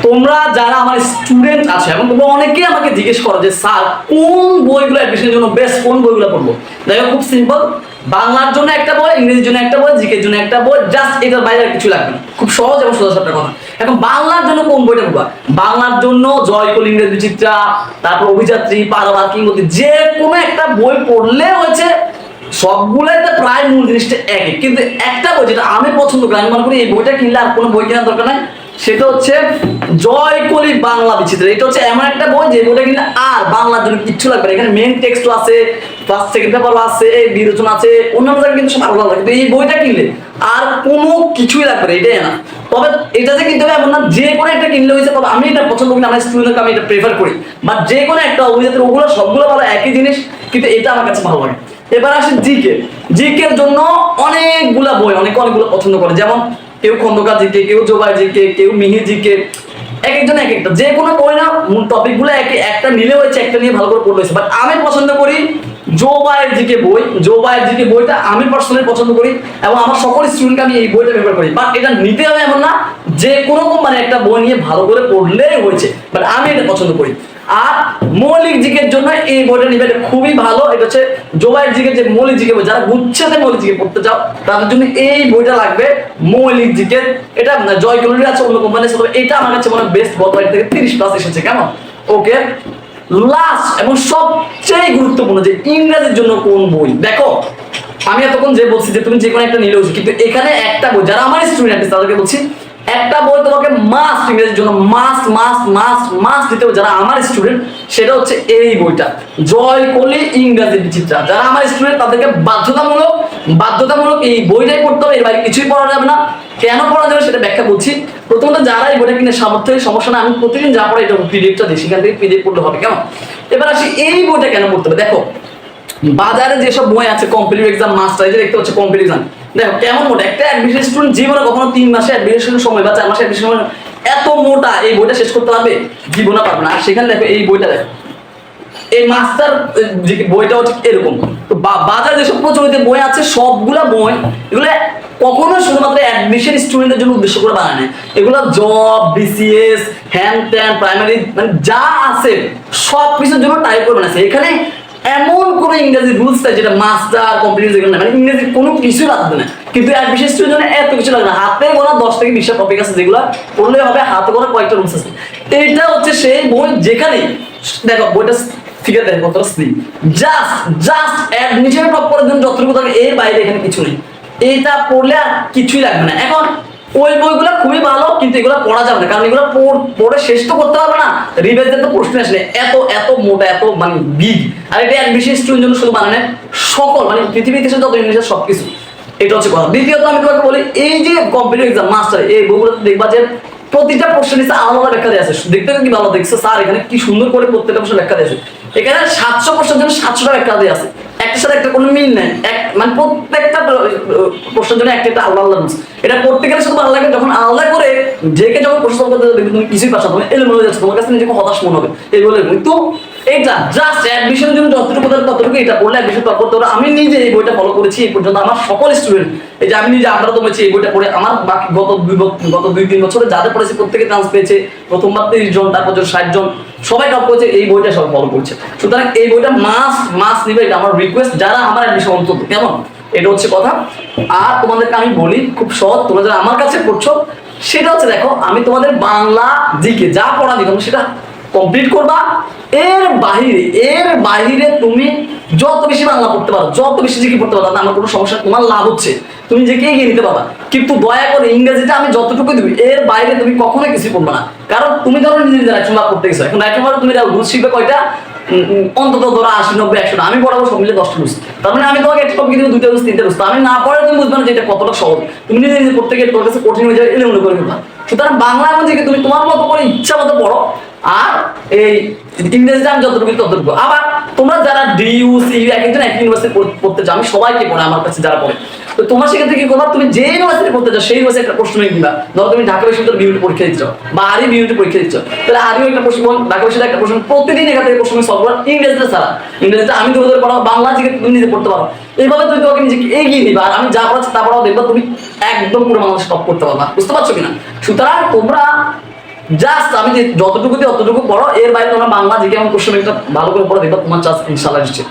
তোমরা যারা আমার স্টুডেন্ট আছে এবং তোমরা অনেকেই আমাকে জিজ্ঞেস করো যে স্যার কোন বইগুলো অ্যাডমিশনের জন্য বেস্ট, কোন বইগুলো পড়বো। দেখো খুব সিম্পল, বাংলার জন্য একটা বই, ইংরেজির জন্য একটা বই, জিকের জন্য একটা বই, জাস্ট এটার বাইরে আর কিছু লাগবে না। খুব সহজ এবং সোজা সাপটা কথা। এখন বাংলার জন্য কোন বইটা পড়বা? বাংলার জন্য জয়কল, ইংরেজ বিচিত্রা, তারপর অভিযাত্রী, পারাবার, কিংবদন্তি, যে কোনো একটা বই পড়লে হয়েছে। সবগুলোই তো প্রায় মূল জিনিসটা একই, কিন্তু একটা বই যেটা আমি পছন্দ করি, আমি মনে করি এই বইটা কিনলে আর কোনো বই কেনার দরকার নাই, সেটা হচ্ছে জয়কলি বাংলা বিচিত্র। এটা হচ্ছে এমন একটা বই যে বইটা কিনলে আর বাংলার জন্য কিচ্ছু লাগবে না। এখানে মেন টেক্সট আছে, ফার্স্ট সেকেন্ড পেপার আছে, বিরোচনা আছে, অন্যান্য জায়গায় কিন্তু সব আলাদা আলাদা, কিন্তু এই বইটা কিনলে আর কোনো কিছুই লাগবে না, এটাই না। তবে এটা যে কিনতে হবে এমন না, যে কোনো একটা কিনলে হয়েছে। তবে আমি এটা পছন্দ করি, আমার স্টুডেন্টকে আমি এটা প্রেফার করি, বাট যে কোনো একটা অভিজাতের ওগুলো সবগুলো ভালো, একই জিনিস, কিন্তু এটা আমার কাছে ভালো লাগে। এবার আসে জিকে। জিকের জন্য অনেকগুলা বই অনেকগুলো পছন্দ করে, যেমন কেউ খন্দকার জিকে, কেউ জোবাই জিকে, কেউ মিহির জিকে, এক একজন এক একটা। যে কোনো বই না, মূল টপিকগুলো একটা নিলে হয়েছে, একটা নিয়ে ভালো করে পড়লে হয়েছে। বাট আমি পছন্দ করি জোবাইয়ের জিকে বই। জোবাইয়ের জিকে বইটা আমি পার্সোনালি পছন্দ করি এবং আমার সকল স্টুডেন্টকে আমি এই বইটা প্রেফার করি। বাট এটা নিতে হবে এমন না, যে কোনো কোম্পানি একটা বই নিয়ে ভালো করে পড়লেই হয়েছে, বাট আমি এটা পছন্দ করি। আর মৌলিক জিকের জন্য এই বইটা নিবে, এটা খুবই ভালো। এটা হচ্ছে জোবাইয়ের জিকের যে মৌলিক জিকে বই, যারা গুচ্ছতে মৌলিক জিকে পড়তে চাও তাদের জন্য এই বইটা লাগবে, মৌলিক জিকের। এটা জয় কলরি আছে, অন্য কোম্পানি আছে, তবে এটা আমার কাছে মনে হয় বেস্ট। গত থেকে 30+ এসেছে, কেমন? ওকে, লাস্ট এবং সবচেয়ে গুরুত্বপূর্ণ যে ইংরেজির জন্য কোন বই। দেখো আমি এতক্ষণ যে বলছি যে তুমি যে কোনো একটা নিলে, কিন্তু এখানে একটা বই, যারা আমার স্টুডেন্ট আছে তাদেরকে বলছি একটা বই তোমাকে মাস্ট, ইংরেজির জন্য মাস্ট মাস্ট মাস্ট মাস্ট দিতে হবে যারা আমার স্টুডেন্ট, সেটা হচ্ছে এই বইটা, জয়কলি ইংরেজি বিচিত্রা। যারা আমার স্টুডেন্ট তাদেরকে বাধ্যতামূলক এই বইটাই পড়তে হবে, এর বাইরে কিছুই পড়া যাবে না। কেন পড়া যাবে সেটা ব্যাখ্যা বলছি। প্রথমত যারা এই বইটা কিনে সামর্থ্যের সমস্যা না, আমি প্রতিদিন যা পড়ে এটা পিডিএফটা দিই, সেখান থেকে পিডিএফ পড়লে হবে, কেমন? এবার আসি এই বইটা কেন পড়তে হবে। দেখো বাজারে যেসব বই আছে, কম্পিটিটিভ এক্সাম, মাস্টার, এই যে দেখতে হচ্ছে কম্পিটিটিভ এক্সাম, দেখো কেমন মোটা একটা অ্যাডমিশন স্টুডেন্ট জীবনে কখনো 3 মাসে অ্যাডমিশনের সময় বা 4 মাসে অ্যাডমিশন সময় এত মোটা এই বইটা শেষ করতে পারবে? জীবনে পারবে না। আর সেখানে দেখো এই বইটা, দেখো এই মাস্টার যে বইটা হচ্ছে এরকম। তো বাজারে যেসব প্রচলিত বই আছে সবগুলা বই, এগুলো কখনো শুধুমাত্র অ্যাডমিশন স্টুডেন্টের জন্য উদ্দেশ্য করে বানায় না। এগুলো job, BCS, hand tan, primary, মানে যা আছে সব কিছুর জন্য টাইপ করে বানাচ্ছে। এখানে এমন কোন ইংরেজি রুলস নাই যেটা মাস্টার কম্পিটিটিভ এক্সাম না, মানে ইংরেজি কোনো কিছু লাগবে না। কিন্তু অ্যাডমিশন স্টুডেন্টের জন্য এত কিছু লাগবে না। হাতে গোনা 10 থেকে 20টা টপিক আছে, যেগুলো পড়লে হবে। হাতে গোনা কয়েকটা রুলস আছে। এইটা হচ্ছে সেই বই যেখানে দেখো বইটা ফিগার দেখো কতটা স্লিম, জাস্ট অ্যাডমিশনের টপ করার জন্য যতটুকু থাকে, এর বাইরে এখানে কিছু নেই। এইটা পড়লে আর কিছুই লাগবে না। এখন ওই বইগুলো খুবই ভালো, কিন্তু এগুলো পড়া যাবে না, কারণ এগুলো পড়ে শেষ তো করতে পারবে না। রিভাইজের তো প্রশ্ন আসলে এত মোটা, এত মানে বিগ। আর এটা অ্যাডমিশন স্টুডেন্টের জন্য শুধু বানানো, সকল মানে পৃথিবীর কিছু যত ইংলিশের সবকিছু। এটা হচ্ছে কথা। দ্বিতীয়ত আমি তোমাকে বলি, এই যে কম্পিটিটিভ এক্সাম মাস্টার, এই বইগুলো দেখবা যে প্রতিটা প্রশ্ন নিচে আলাদা ব্যাখ্যা দেওয়া আছে। দেখতে কি ভালো দেখছো স্যার, এখানে কি সুন্দর করে প্রত্যেকটা প্রশ্ন ব্যাখ্যা দেওয়া আছে। এখানে 700 প্রশ্নের জন্য 700টা ব্যাখ্যা দেওয়া আছে, একটার সাথে একটা কোনো মিল নেই। মানে প্রত্যেকটা প্রশ্নের জন্য একটা আলাদা আলাদা রুলস। এটা পড়তে গেলে শুধু ভালো লাগে যখন আলাদা করে যেকে যখন প্রশ্ন করতে দেখবে তুমি কিছুই পাচ্ছ, তুমি এলোমেলো হয়ে যাচ্ছে, তোমার কাছে নিজেকে হতাশ মনে হবে এই বলে। কিন্তু এইটা জাস্ট অ্যাডমিশনের জন্য যতটুকু ততটুকু এটা পড়লে অ্যাডমিশন টপ করতে পারো। আমি নিজে এই বইটা ফলো করেছি এই পর্যন্ত, আমার সকল স্টুডেন্ট, এই যে আমি নিজে আপনারা তো বলছি এই বইটা পড়ে আমার বাকি গত 2-3 বছরে যাদের পড়েছে প্রত্যেকে চান্স পেয়েছে। প্রথমবার 30 জন, তারপর 60 জন, সবাই টপ করেছে। এই বইটা সবাই ফলো করছে। সুতরাং এই বইটা মাস্ট নিবে, এটা আমার রিকোয়েস্ট যারা আমার অ্যাডমিশন অন্তত, কেমন? এটা হচ্ছে কথা। আর তোমাদেরকে আমি বলি খুব সহজ, তোমরা যারা আমার কাছে পড়ছো, সেটা হচ্ছে দেখো আমি তোমাদের বাংলা জিকে যা পড়া দিলাম সেটা কমপ্লিট করবা। এর বাইরে তুমি যত বেশি বাংলা পড়তে পারো, যত বেশি জিকে পড়তে পারো, তাতে আমার কোনো সমস্যা, তোমার লাভ হচ্ছে, তুমি জিকে এগিয়ে নিতে পারবা। কিন্তু দয়া করে ইংরেজিটা আমি যতটুকু দিবি, এর বাইরে তুমি কখনোই কিছু পড়বে না। কারণ তুমি ধরো নিজে রাইটিং পড়তে গেছো, এখন রাইটিং তুমি রুলস শিখবে কয়টা? অন্তত ধরো 80-90-100টা। আমি পড়াবো সব মিলে 10টা রুলস। তার মানে আমি তোমাকে একটা টপিক দিব 2টা রুলস 3টা রুলস। আমি না পড়ে তুমি বুঝবে না যে এটা কতটা সহজ। তুমি নিজে পড়তে গিয়ে তোর কাছে কঠিন হয়ে যাবে, এলোমেলো করে ফেলবা। সুতরাং বাংলা এবং জিকে তুমি তোমার মতো করে ইচ্ছা মতো পড়ো, আর এই ইংরেজিটা আমি যতটুকু ততটুকু। আবার তোমরা যারা ডিইউ, সিইউ এক একজন এক ইউনিভার্সিটি পড়তে চাও, আমি সবাইকে পড়ে আমার কাছে যারা পড়ে, তো তোমার সেক্ষেত্রে কি করবা, তুমি যে ইউনিভার্সিটি পড়তে চাও সেই ইউনিভার্সিটি একটা প্রশ্ন দিবা। ধরো তুমি ঢাকা বিশ্ববিদ্যালয় বিউটি পরীক্ষা দিচ্ছ বা আরই বিউটি পরীক্ষা দিচ্ছ, তাহলে আরও একটা প্রশ্ন, ঢাকা বিশ্ববিদ্যালয় একটা প্রশ্ন, প্রতিদিন এখান থেকে প্রশ্ন সলভ করো ইংরেজিতে ছাড়া। ইংরেজিতে আমি তোমাদের পড়াবো, বাংলা থেকে তুমি নিজে পড়তে পারো। এইভাবে তুমি তোমাকে নিজেকে এগিয়ে নিবা। আর আমি যা পড়াচ্ছি তা পড়াও, দেখবা তুমি একদম পুরো বাংলাদেশ টপ করতে পারবা। বুঝতে পারছো কিনা? সুতরাং তোমরা জাস্ট আমি যে যতটুকু দিই অতটুকু পড়ো, এর বাইরে তোমরা বাংলা জিকে এমন কোশ্চেন একটা ভালো করে পড়ো, দেখবা তোমার চান্স ইনশাআল্লাহ নিশ্চিত।